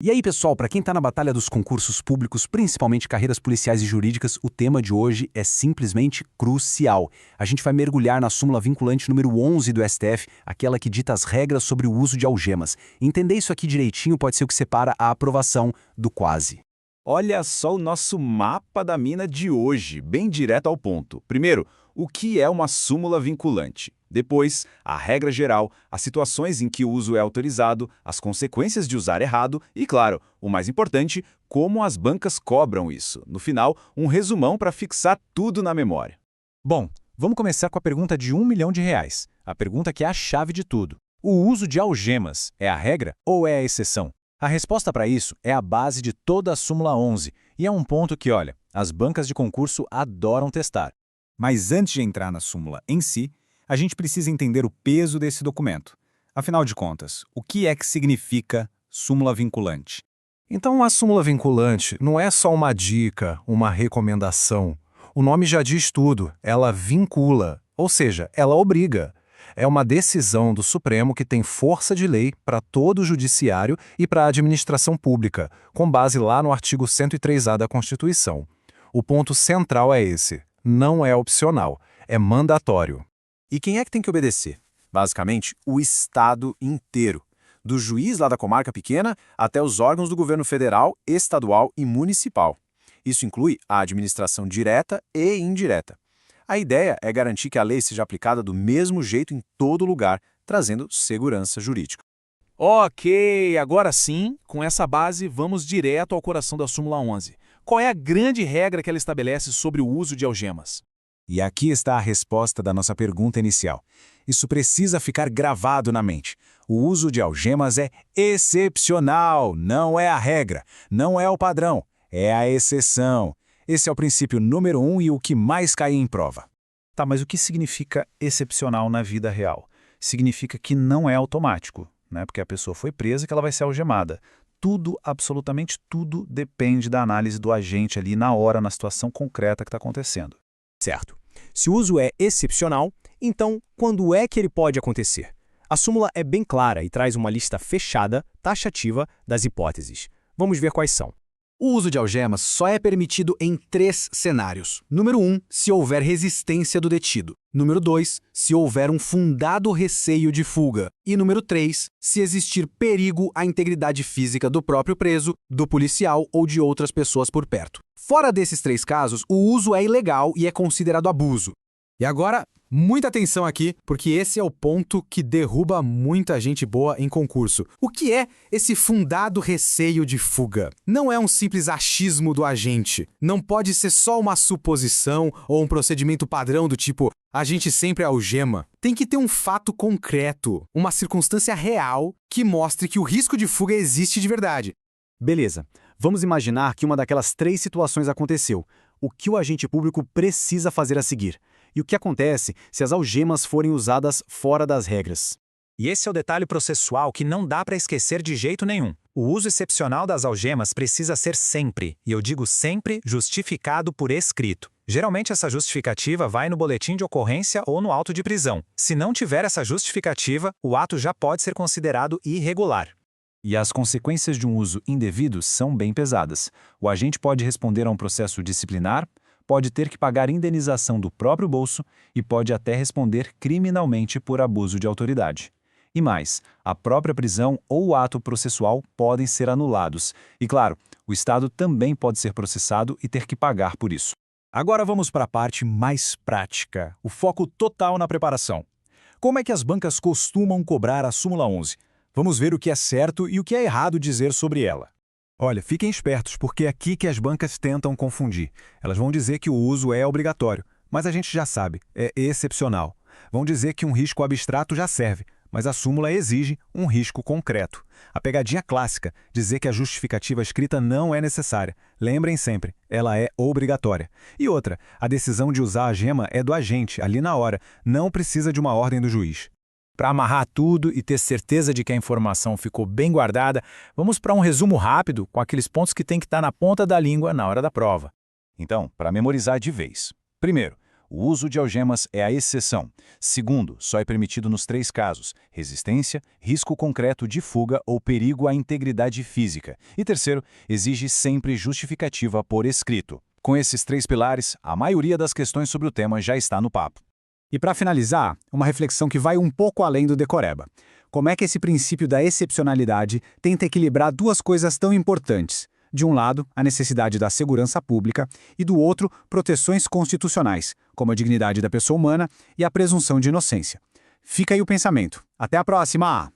E aí, pessoal, para quem está na batalha dos concursos públicos, principalmente carreiras policiais e jurídicas, o tema de hoje é simplesmente crucial. A gente vai mergulhar na súmula vinculante número 11 do STF, aquela que dita as regras sobre o uso de algemas. Entender isso aqui direitinho pode ser o que separa a aprovação do quase. Olha só o nosso mapa da mina de hoje, bem direto ao ponto. Primeiro, o que é uma súmula vinculante? Depois, a regra geral, as situações em que o uso é autorizado, as consequências de usar errado e, claro, o mais importante, como as bancas cobram isso. No final, um resumão para fixar tudo na memória. Bom, vamos começar com a pergunta de R$1 milhão, a pergunta que é a chave de tudo. O uso de algemas é a regra ou é a exceção? A resposta para isso é a base de toda a súmula 11 e é um ponto que, olha, as bancas de concurso adoram testar. Mas antes de entrar na súmula em si, a gente precisa entender o peso desse documento. Afinal de contas, o que é que significa súmula vinculante? Então, a súmula vinculante não é só uma dica, uma recomendação. O nome já diz tudo, ela vincula, ou seja, ela obriga. É uma decisão do Supremo que tem força de lei para todo o judiciário e para a administração pública, com base lá no artigo 103A da Constituição. O ponto central é esse: não é opcional, é mandatório. E quem é que tem que obedecer? Basicamente, o Estado inteiro. Do juiz lá da comarca pequena até os órgãos do governo federal, estadual e municipal. Isso inclui a administração direta e indireta. A ideia é garantir que a lei seja aplicada do mesmo jeito em todo lugar, trazendo segurança jurídica. Ok, agora sim, com essa base, vamos direto ao coração da súmula 11. Qual é a grande regra que ela estabelece sobre o uso de algemas? E aqui está a resposta da nossa pergunta inicial. Isso precisa ficar gravado na mente. O uso de algemas é excepcional, não é a regra, não é o padrão, é a exceção. Esse é o princípio número 1 e o que mais cai em prova. Tá, mas o que significa excepcional na vida real? Significa que não é automático, né? Porque a pessoa foi presa que ela vai ser algemada. Tudo, absolutamente tudo, depende da análise do agente ali na hora, na situação concreta que está acontecendo. Certo. Se o uso é excepcional, então quando é que ele pode acontecer? A súmula é bem clara e traz uma lista fechada, taxativa, das hipóteses. Vamos ver quais são. O uso de algemas só é permitido em 3 cenários. Número 1, se houver resistência do detido. Número 2, se houver um fundado receio de fuga. E número 3, se existir perigo à integridade física do próprio preso, do policial ou de outras pessoas por perto. Fora desses 3 casos, o uso é ilegal e é considerado abuso. E agora, muita atenção aqui, porque esse é o ponto que derruba muita gente boa em concurso. O que é esse fundado receio de fuga? Não é um simples achismo do agente. Não pode ser só uma suposição ou um procedimento padrão do tipo a gente sempre algema. Tem que ter um fato concreto, uma circunstância real que mostre que o risco de fuga existe de verdade. Beleza, vamos imaginar que uma daquelas 3 situações aconteceu. O que o agente público precisa fazer a seguir? E o que acontece se as algemas forem usadas fora das regras? E esse é o detalhe processual que não dá para esquecer de jeito nenhum. O uso excepcional das algemas precisa ser sempre, e eu digo sempre, justificado por escrito. Geralmente essa justificativa vai no boletim de ocorrência ou no auto de prisão. Se não tiver essa justificativa, o ato já pode ser considerado irregular. E as consequências de um uso indevido são bem pesadas. O agente pode responder a um processo disciplinar, pode ter que pagar indenização do próprio bolso e pode até responder criminalmente por abuso de autoridade. E mais, a própria prisão ou o ato processual podem ser anulados. E claro, o Estado também pode ser processado e ter que pagar por isso. Agora vamos para a parte mais prática, o foco total na preparação. Como é que as bancas costumam cobrar a súmula 11? Vamos ver o que é certo e o que é errado dizer sobre ela. Olha, fiquem espertos, porque é aqui que as bancas tentam confundir. Elas vão dizer que o uso é obrigatório, mas a gente já sabe, é excepcional. Vão dizer que um risco abstrato já serve, mas a súmula exige um risco concreto. A pegadinha clássica, dizer que a justificativa escrita não é necessária. Lembrem sempre, ela é obrigatória. E outra, a decisão de usar a gema é do agente, ali na hora, não precisa de uma ordem do juiz. Para amarrar tudo e ter certeza de que a informação ficou bem guardada, vamos para um resumo rápido com aqueles pontos que tem que estar na ponta da língua na hora da prova. Então, para memorizar de vez. Primeiro, O uso de algemas é a exceção. Segundo, só é permitido nos 3 casos: resistência, risco concreto de fuga ou perigo à integridade física. E terceiro, exige sempre justificativa por escrito. Com esses 3 pilares, a maioria das questões sobre o tema já está no papo. E para finalizar, uma reflexão que vai um pouco além do decoreba. Como é que esse princípio da excepcionalidade tenta equilibrar 2 coisas tão importantes? De um lado, a necessidade da segurança pública e do outro, proteções constitucionais, como a dignidade da pessoa humana e a presunção de inocência. Fica aí o pensamento. Até a próxima!